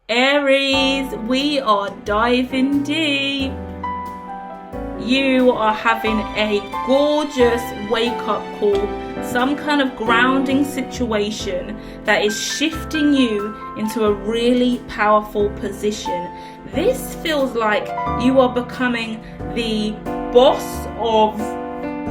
Aries, we are diving deep. You are having a gorgeous wake-up call, some kind of grounding situation that is shifting you into a really powerful position. This feels like you are becoming the boss of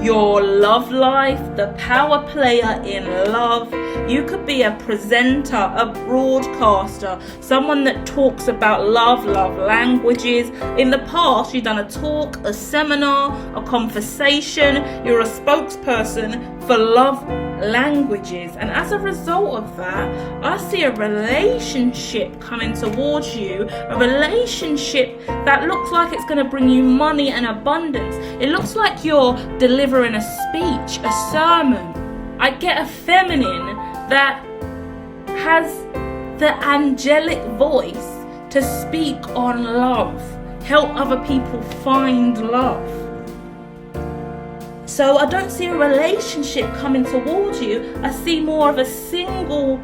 your love life, the power player in love. You could be a presenter, a broadcaster, someone that talks about love languages. In the past, you've done a talk, a seminar, a conversation. You're a spokesperson for love languages. And as a result of that, I see a relationship coming towards you, a relationship that looks like it's going to bring you money and abundance. It looks like you're delivering a speech, a sermon. I get a feminine that has the angelic voice to speak on love, help other people find love. So I don't see a relationship coming towards you. I see more of a single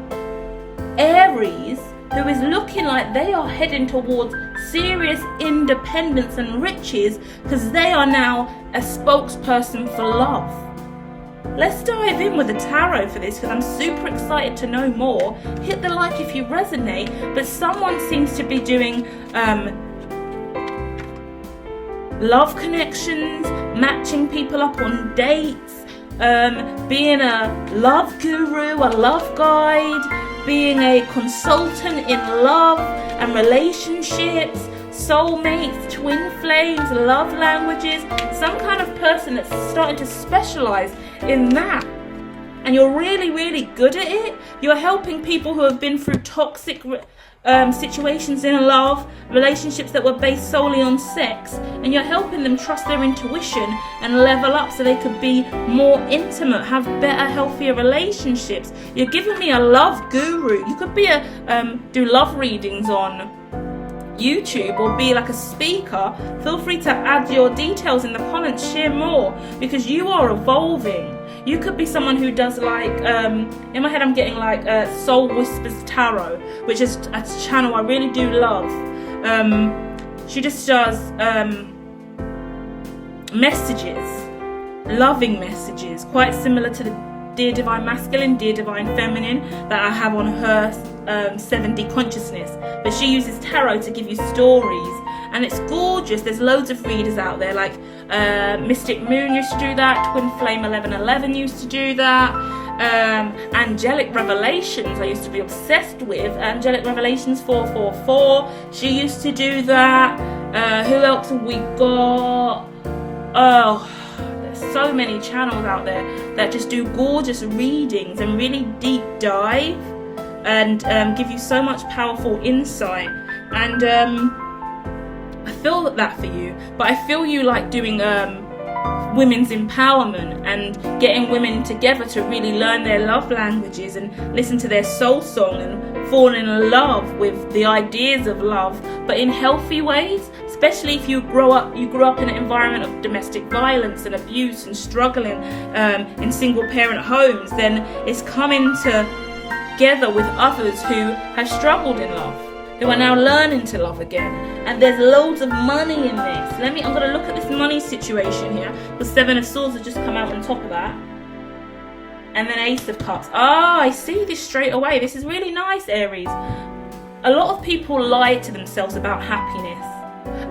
Aries who is looking like they are heading towards serious independence and riches because they are now a spokesperson for love. Let's dive in with the tarot for this because I'm super excited to know more. Hit the like if you resonate, but someone seems to be doing love connections, matching people up on dates, being a love guru, a love guide, being a consultant in love and relationships, soulmates, twin flames, love languages, some kind of person that's starting to specialize in that. And you're really, really good at it. You're helping people who have been through toxic situations in love, relationships that were based solely on sex, and you're helping them trust their intuition and level up so they could be more intimate, have better, healthier relationships. You're giving me a love guru. You could be do love readings on YouTube or be like a speaker. Feel free to add your details in the comments, share more, because you are evolving. You could be someone who does like, in my head I'm getting like Soul Whispers Tarot, which is a channel I really do love. She just does messages, loving messages, quite similar to the Dear Divine Masculine, Dear Divine Feminine that I have on her 7D Consciousness. But she uses tarot to give you stories, and it's gorgeous. There's loads of readers out there, like Mystic Moon used to do that, Twin Flame 1111 used to do that, Angelic Revelations I used to be obsessed with, Angelic Revelations 444, she used to do that. Who else have we got? Oh, so many channels out there that just do gorgeous readings and really deep dive and give you so much powerful insight. And I feel that for you, but I feel you like doing women's empowerment and getting women together to really learn their love languages and listen to their soul song and fall in love with the ideas of love, but in healthy ways. Especially if you grew up in an environment of domestic violence and abuse and struggling in single parent homes, then it's coming together with others who have struggled in love, who are now learning to love again. And there's loads of money in this. I'm going to look at this money situation here. The Seven of Swords has just come out on top of that. And then Ace of Cups. Ah, I see this straight away. This is really nice, Aries. A lot of people lie to themselves about happiness.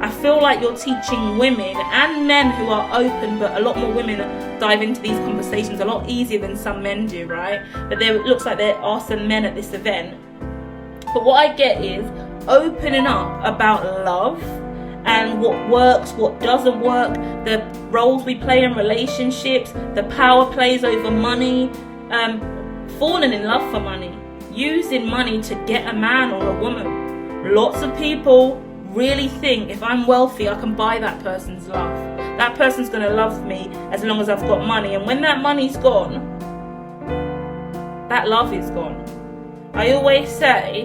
I feel like you're teaching women and men who are open, but a lot more women dive into these conversations a lot easier than some men do, right? But it looks like there are some men at this event. But what I get is opening up about love and what works, what doesn't work, the roles we play in relationships, the power plays over money, falling in love for money, using money to get a man or a woman. Lots of people really think if I'm wealthy I can buy that person's love. That person's going to love me as long as I've got money, and when that money's gone, that love is gone. I always say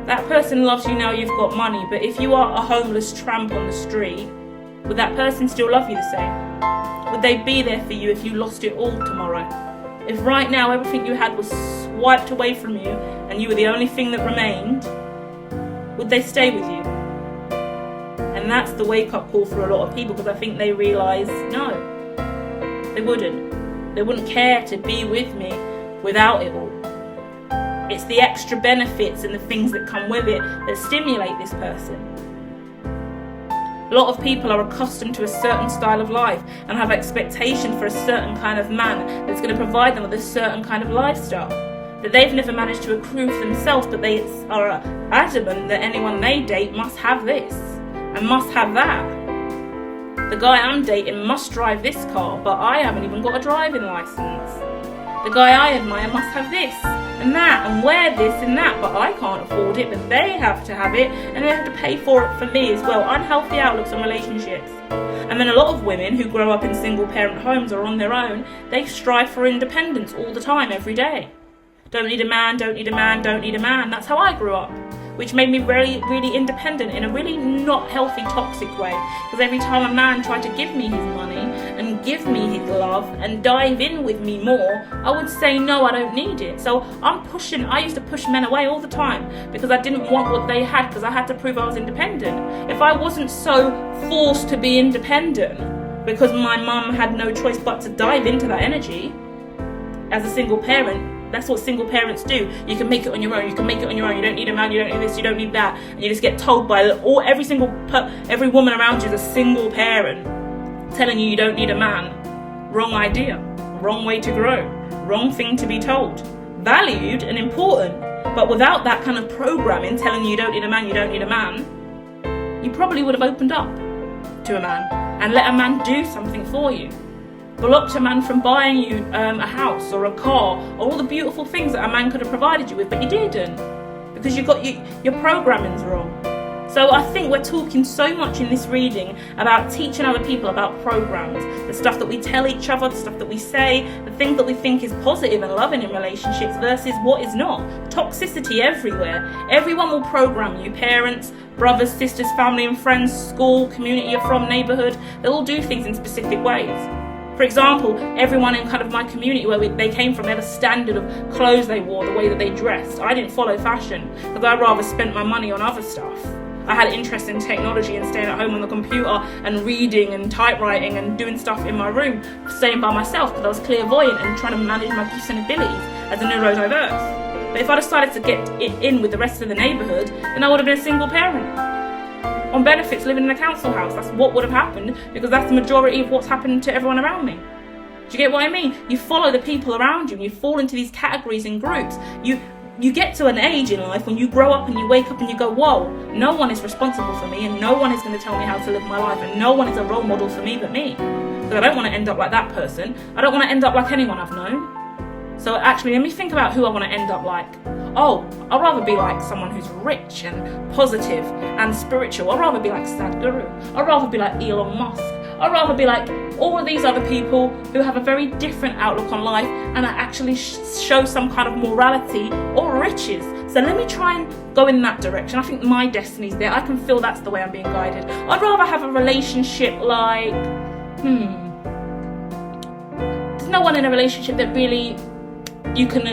that person loves you now you've got money, but if you are a homeless tramp on the street, would that person still love you the same? Would they be there for you if you lost it all tomorrow? If right now everything you had was swiped away from you and you were the only thing that remained, would they stay with you? And that's the wake-up call for a lot of people, because I think they realise, no, they wouldn't. They wouldn't care to be with me without it all. It's the extra benefits and the things that come with it that stimulate this person. A lot of people are accustomed to a certain style of life and have expectation for a certain kind of man that's going to provide them with a certain kind of lifestyle that they've never managed to accrue for themselves, but they are adamant that anyone they date must have this and must have that. The guy I'm dating must drive this car, but I haven't even got a driving license. The guy I admire must have this and that and wear this and that, but I can't afford it, but they have to have it and they have to pay for it for me as well. Unhealthy outlooks on relationships. And then a lot of women who grow up in single parent homes or on their own, they strive for independence all the time, every day. Don't need a man, don't need a man, don't need a man. That's how I grew up, which made me really, really independent in a really not healthy, toxic way. Because every time a man tried to give me his money and give me his love and dive in with me more, I would say, no, I don't need it. So I used to push men away all the time because I didn't want what they had, because I had to prove I was independent. If I wasn't so forced to be independent because my mum had no choice but to dive into that energy as a single parent, that's what single parents do. You can make it on your own. You can make it on your own. You don't need a man. You don't need this. You don't need that. And you just get told by every woman around you is a single parent telling you don't need a man. Wrong idea. Wrong way to grow. Wrong thing to be told. Valued and important, but without that kind of programming telling you don't need a man. You don't need a man. You probably would have opened up to a man and let a man do something for you. Blocked a man from buying you a house or a car or all the beautiful things that a man could have provided you with, but you didn't, because your programming's wrong. So I think we're talking so much in this reading about teaching other people about programs, the stuff that we tell each other, the stuff that we say, the things that we think is positive and loving in relationships versus what is not. Toxicity everywhere. Everyone will program you. Parents, brothers, sisters, family and friends, school, community you're from, neighbourhood. They'll all do things in specific ways. For example, everyone in kind of my community where they came from, they had a standard of clothes they wore, the way that they dressed. I didn't follow fashion because I rather spent my money on other stuff. I had interest in technology and staying at home on the computer and reading and typewriting and doing stuff in my room, staying by myself because I was clairvoyant and trying to manage my gifts and abilities as a neurodiverse. But if I decided to get it in with the rest of the neighbourhood, then I would have been a single parent on benefits living in a council house. That's what would have happened, because that's the majority of what's happened to everyone around me. Do you get what I mean? You follow the people around you and you fall into these categories and groups. You get to an age in life when you grow up and you wake up and you go, whoa, no one is responsible for me and no one is going to tell me how to live my life and no one is a role model for me but me. Because I don't want to end up like that person. I don't want to end up like anyone I've known. So actually, let me think about who I want to end up like. Oh, I'd rather be like someone who's rich and positive and spiritual. I'd rather be like Sadhguru. I'd rather be like Elon Musk. I'd rather be like all of these other people who have a very different outlook on life and actually show some kind of morality or riches. So let me try and go in that direction. I think my destiny's there. I can feel that's the way I'm being guided. I'd rather have a relationship like, there's no one in a relationship that really you can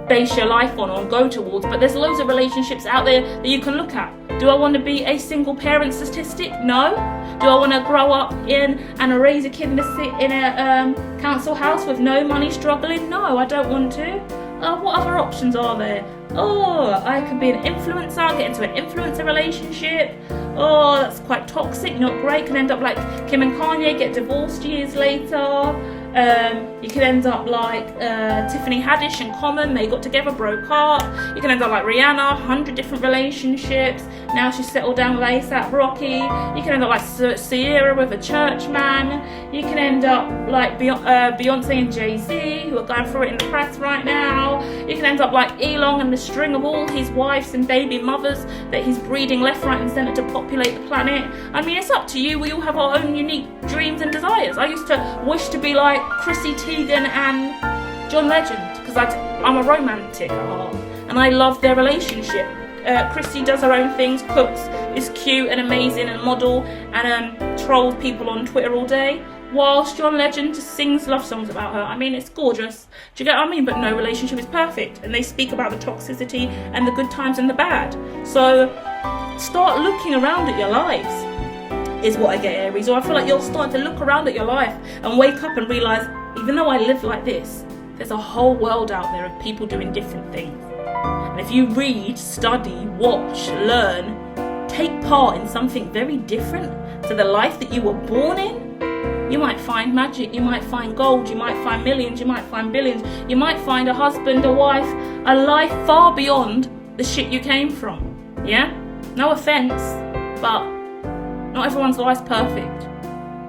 base your life on or go towards, but there's loads of relationships out there that you can look at. Do I want to be a single parent statistic? No. Do I want to grow up in and raise a kid in a council house with no money, struggling? No, I don't want to. What other options are there? Oh, I could be an influencer, get into an influencer relationship. Oh, that's quite toxic, not great. Can end up like Kim and Kanye, get divorced years later. You could end up like Tiffany Haddish and Common, they got together, broke up. You can end up like Rihanna, 100 different relationships. Now she's settled down with A$AP Rocky. You can end up like Sierra with a church man. You can end up like Beyonce and Jay-Z, who are going through it in the press right now. You can end up like Elon and the string of all his wives and baby mothers that he's breeding left, right and centre to populate the planet. I mean, it's up to you. We all have our own unique dreams and desires. I used to wish to be like Chrissy Teigen and John Legend because I'm a romantic at heart and I love their relationship. Chrissy does her own things, cooks, is cute and amazing and model and trolls people on Twitter all day, whilst John Legend just sings love songs about her. I mean, it's gorgeous. Do you get what I mean? But no relationship is perfect and they speak about the toxicity and the good times and the bad. So start looking around at your lives, is what I get, Aries. Or I feel like you're starting to look around at your life and wake up and realise, even though I live like this, there's a whole world out there of people doing different things. And if you read, study, watch, learn, take part in something very different to the life that you were born in, you might find magic, you might find gold, you might find millions, you might find billions, you might find a husband, a wife, a life far beyond the shit you came from. Yeah? No offence, but not everyone's life's perfect.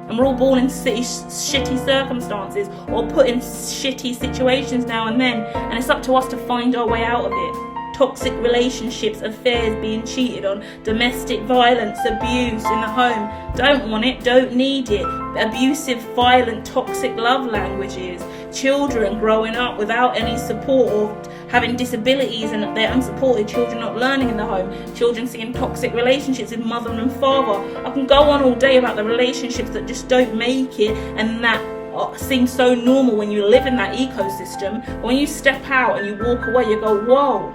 And we're all born in shitty circumstances or put in shitty situations now and then, and it's up to us to find our way out of it. Toxic relationships, affairs, being cheated on, domestic violence, abuse in the home. Don't want it, don't need it. Abusive, violent, toxic love languages. Children growing up without any support or having disabilities and they're unsupported. Children not learning in the home. Children seeing toxic relationships with mother and father. I can go on all day about the relationships that just don't make it and that seems so normal when you live in that ecosystem. When you step out and you walk away, you go, whoa.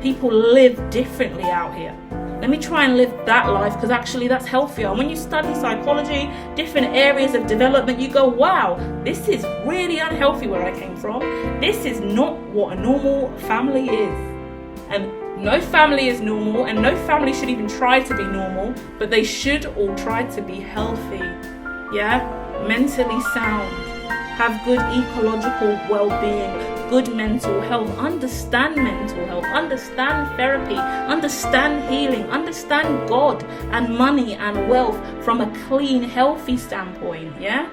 People live differently out here. Let me try and live that life, because actually that's healthier. And when you study psychology, different areas of development, you go, wow, this is really unhealthy where I came from. This is not what a normal family is. And no family is normal, and no family should even try to be normal, but they should all try to be healthy. Yeah? Mentally sound. Have good ecological well-being, good mental health, understand mental health, understand therapy, understand healing, understand God and money and wealth from a clean, healthy standpoint, yeah?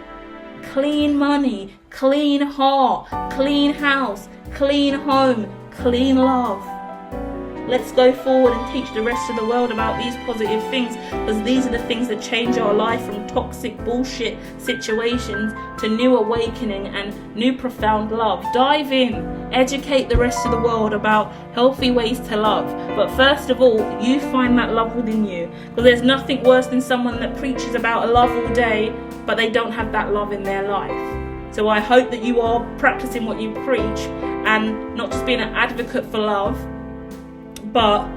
Clean money, clean heart, clean house, clean home, clean love. Let's go forward and teach the rest of the world about these positive things, because these are the things that change our life from toxic bullshit situations to new awakening and new profound love. Dive in, educate the rest of the world about healthy ways to love. But first of all, you find that love within you, because there's nothing worse than someone that preaches about a love all day, but they don't have that love in their life. So I hope that you are practicing what you preach and not just being an advocate for love, but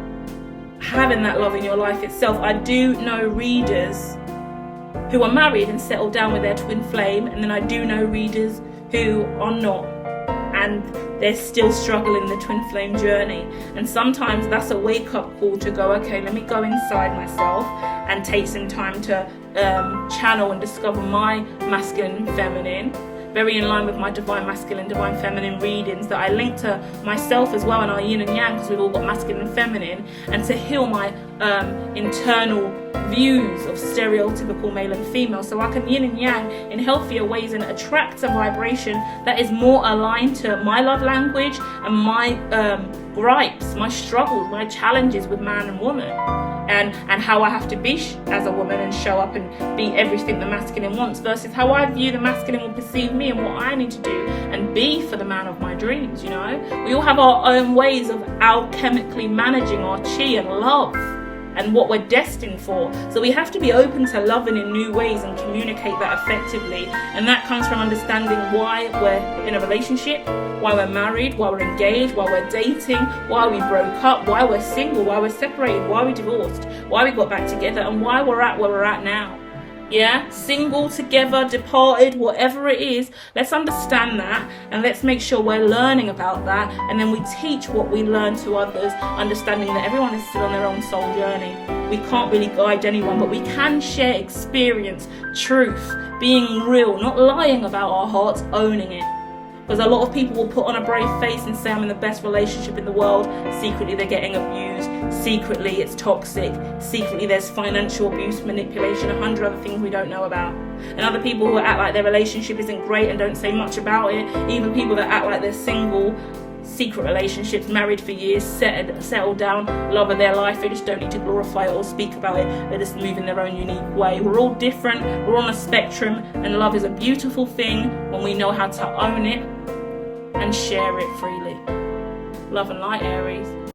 having that love in your life itself. I do know readers who are married and settled down with their twin flame, and then I do know readers who are not, and they're still struggling the twin flame journey. And sometimes that's a wake-up call to go, okay, let me go inside myself and take some time to channel and discover my masculine and feminine, very in line with my divine masculine, divine feminine readings that I link to myself as well, and our yin and yang, because we've all got masculine and feminine, and to heal my internal views of stereotypical male and female, so I can yin and yang in healthier ways and attract a vibration that is more aligned to my love language and my gripes, my struggles, my challenges with man and woman, and how I have to be as a woman and show up and be everything the masculine wants, versus how I view the masculine will perceive me and what I need to do and be for the man of my dreams. You know, we all have our own ways of alchemically managing our chi and love and what we're destined for. So we have to be open to loving in new ways and communicate that effectively. And that comes from understanding why we're in a relationship, why we're married, why we're engaged, why we're dating, why we broke up, why we're single, why we're separated, why we divorced, why we got back together, and why we're at where we're at now. Yeah, single, together, departed, whatever it is, let's understand that and let's make sure we're learning about that, and then we teach what we learn to others, understanding that everyone is still on their own soul journey. We can't really guide anyone, but we can share experience, truth, being real, not lying about our hearts, owning it. Because a lot of people will put on a brave face and say I'm in the best relationship in the world. Secretly they're getting abused. Secretly it's toxic. Secretly there's financial abuse, manipulation, 100 other things we don't know about. And other people who act like their relationship isn't great and don't say much about it. Even people that act like they're single, secret relationships, married for years, settled down, love of their life. They just don't need to glorify it or speak about it. They just move in their own unique way. We're all different. We're on a spectrum, and love is a beautiful thing when we know how to own it and share it freely. Love and light, Aries.